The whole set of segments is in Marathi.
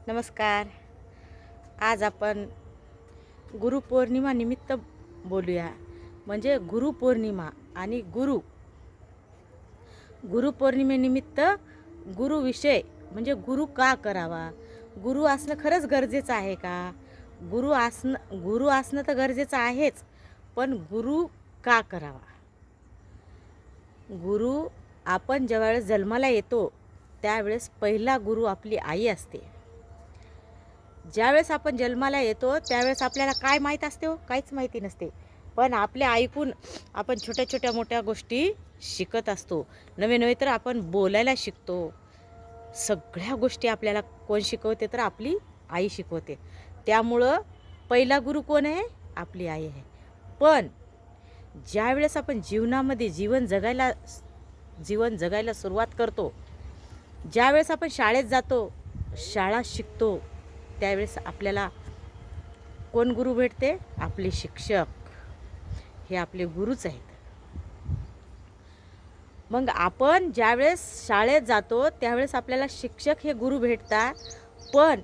नमस्कार. आज आपण गुरुपौर्णिमा निमित्त बोलूया. म्हणजे गुरुपौर्णिमा आणि गुरुपौर्णिमेनिमित्त गुरुविषय म्हणजे गुरु का करावा, गुरु असणं खरंच गरजेचं आहे का? गुरु असणं तर गरजेचं आहेच, पण गुरु का करावा? गुरु आपण ज्यावेळेस जन्माला येतो त्यावेळेस पहिला गुरु आपली आई असते. ज्यावेळेस आपण जन्माला येतो त्यावेळेस आपल्याला काय माहीत असते हो? काहीच माहिती नसते. पण आपल्या ऐकून आपण छोट्या छोट्या मोठ्या गोष्टी शिकत असतो. नवे नवे तर आपण बोलायला शिकतो. सगळ्या गोष्टी आपल्याला कोण शिकवते? तर आपली आई शिकवते. त्यामुळं पहिला गुरु कोण आहे? आपली आई आहे. पण ज्यावेळेस आपण जीवनामध्ये जीवन जगायला सुरुवात करतो, ज्यावेळेस आपण शाळेत जातो, शाळा शिकतो, त्यावेळेस आपल्याला कोण गुरु भेटते? आपले शिक्षक. हे आपले गुरुच आहेत. मग आपण ज्यावेळेस शाळेत जातो त्यावेळेस आपल्याला शिक्षक हे गुरु भेटतात. पण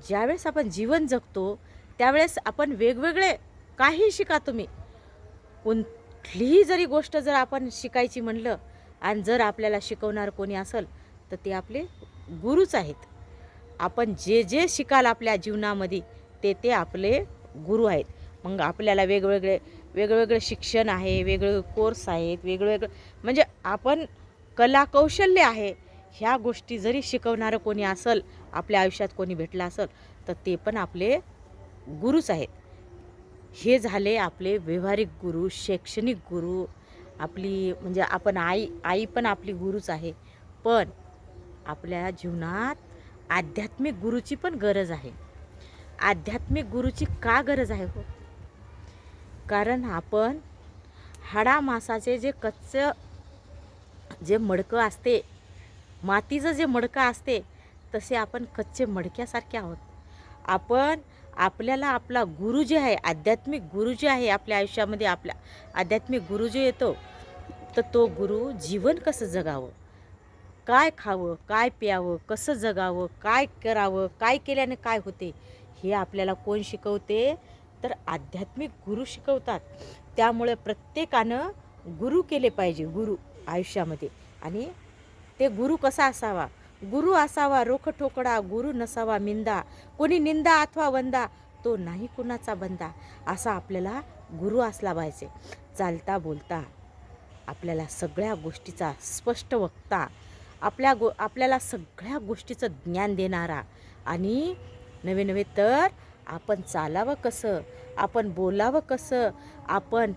ज्यावेळेस आपण जीवन जगतो त्यावेळेस आपण वेगवेगळे काही शिका तुम्ही, कुठलीही जरी गोष्ट जर आपण शिकायची म्हणलं आणि जर आपल्याला शिकवणार कोणी असेल तर ते आपले गुरुच आहेत. आपण जे जे शिकाल आपल्या जीवनामध्ये ते आपले गुरु आहेत. मग आपल्याला वेगवेगळे शिक्षण आहे, वेगवेगळे कोर्स आहेत, वेगवेगळे म्हणजे आपण कला कौशल्य आहे. ह्या गोष्टी जरी शिकवणारं कोणी असेल, आपल्या आयुष्यात कोणी भेटलं असेल तर ते पण आपले गुरुच आहेत. हे झाले आपले व्यावहारिक गुरु, शैक्षणिक गुरु. आपली म्हणजे आपण आई पण आपली गुरुच आहे. पण आपल्या जीवनात आध्यात्मिक गुरुची पण गरज आहे. आध्यात्मिक गुरुची का गरज आहे हो? कारण आपण हाडामासाचे जे कच्चं जे मडकं असते, मातीचं जे मडकं असते, तसे आपण कच्चे मडक्यासारखे आहोत. आपल्याला आपला गुरु जे आहे, आध्यात्मिक गुरु जे आहे आपल्या आयुष्यामध्ये, आपला आध्यात्मिक गुरु जो येतो तर तो गुरु जीवन कसं जगावं, काय खावं, काय प्यावं, कसं जगावं, काय करावं, काय केल्याने काय होते, हे आपल्याला कोण शिकवते? तर आध्यात्मिक गुरु शिकवतात. त्यामुळे प्रत्येकानं गुरु केले पाहिजे, गुरु आयुष्यामध्ये. आणि ते गुरु कसा असावा? गुरु असावा रोखठोकळा, गुरु नसावा मिंदा, कोणी निंदा अथवा वंदा, तो नाही कुणाचा बंदा. असा आपल्याला गुरु असला पाहिजे. चालता बोलता आपल्याला सगळ्या गोष्टीचा स्पष्ट वक्ता, आपल्याला सगळ्या गोष्टीचं ज्ञान देणारा. आणि नवे नवे तर आपण चालावं कसं, आपण बोलावं कसं, आपण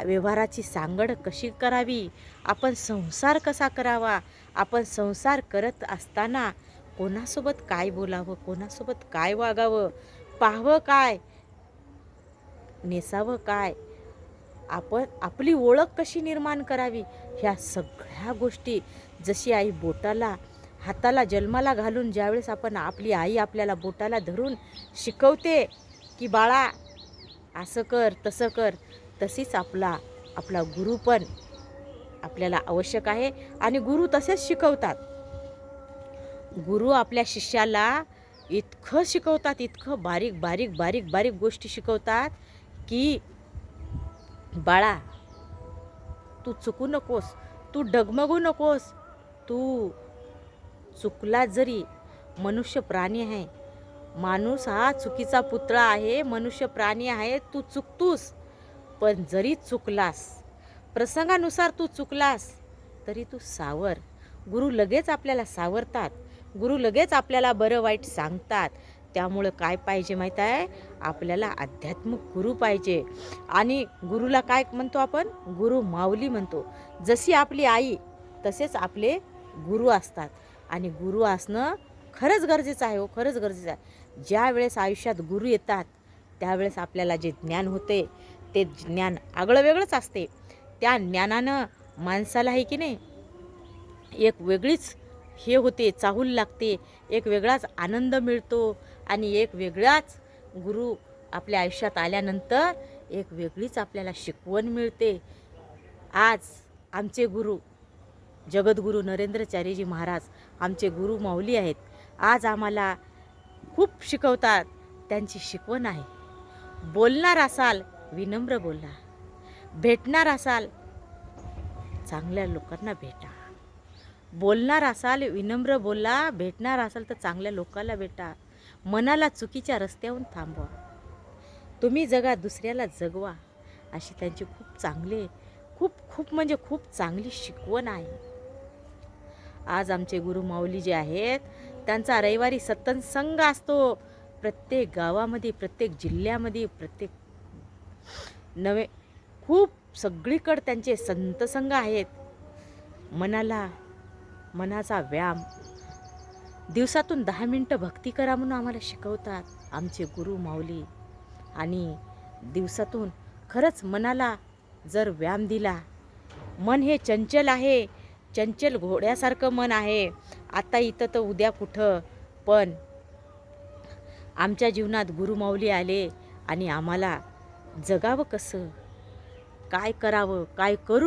व्यवहाराची सांगड कशी करावी, आपण संसार कसा करावा, आपण संसार करत असताना कोणासोबत काय बोलावं, कोणासोबत काय वागावं, पाहावं काय, नेसावं काय, आपण आपली ओळख कशी निर्माण करावी, ह्या सगळ्या गोष्टी जशी आई हाताला जन्माला घालून ज्यावेळेस आपली आई आपल्याला बोटाला धरून शिकवते की बाळा असं कर तसं कर, तशीच आपला गुरु पण आपल्याला आवश्यक आहे. आणि गुरु तसेच शिकवतात. गुरु आपल्या शिष्याला इतकं शिकवतात, इतकं बारीक बारीक बारीक बारीक गोष्टी शिकवतात की बाळा तू चुकू नकोस, तू डगमगू नकोस, तू चुकला जरी, मनुष्य प्राणी आहे, माणूस हा चुकीचा पुतळा आहे, मनुष्य प्राणी आहे, तू चुकतोस. पण जरी चुकलास, प्रसंगानुसार तू चुकलास तरी तू सावर. गुरु लगेच आपल्याला सावरतात, गुरु लगेच आपल्याला बरं वाईट सांगतात. त्यामुळं काय पाहिजे माहीत आहे? आपल्याला आध्यात्मिक गुरु पाहिजे. आणि गुरुला काय म्हणतो आपण? गुरु माऊली म्हणतो. जशी आपली आई तसेच आपले गुरु असतात. आणि गुरु असणं खरंच गरजेचं आहे हो, खरंच गरजेचं आहे. ज्या वेळेस आयुष्यात गुरु येतात त्यावेळेस आपल्याला जे ज्ञान होते ते ज्ञान आगळं वेगळंच असते. त्या ज्ञानानं माणसाला आहे की नाही एक वेगळीच हे होते, चाहूल लागते, एक वेगळाच आनंद मिळतो. आणि एक वेगळाच गुरु आपल्या आयुष्यात आल्यानंतर एक वेगळीच आपल्याला शिकवण मिळते. आज आमचे गुरु जगद्गुरू नरेंद्राचार्यजी महाराज आमचे गुरु माऊली आहेत. आज आम्हाला खूप शिकवतात. त्यांची शिकवण आहे, बोलणार असाल विनम्र बोला, भेटणार असाल चांगल्या लोकांना भेटा. बोलणार असाल विनम्र बोला, भेटणार असाल तर चांगल्या लोकांना भेटा. मनाला चुकीच्या रस्त्याहून थांबवा. तुम्ही जगा, दुसऱ्याला जगवा. अशी त्यांची खूप चांगले, खूप खूप म्हणजे खूप चांगली शिकवण आहे. आज आमचे गुरु माऊली जे आहेत, त्यांचा रविवारी सत्संग असतो. प्रत्येक गावामध्ये, प्रत्येक जिल्ह्यामध्ये, प्रत्येक नवे खूप सगळीकडे त्यांचे संतसंग आहेत. मनाचा व्यायाम, दिवसातून 10 मिनटं भक्ती करा म्हणून आम्हाला शिकवतात आमचे गुरु माऊली. आणि दिवसातून खरंच मनाला जर व्यायाम दिला, मन हे चंचल आहे, चंचल घोड्यासारखं मन आहे. आता इथं तर उद्या कुठं. पण आमच्या जीवनात गुरु माऊली आले आणि आम्हाला जगावं कसं, काय करावं, काय करू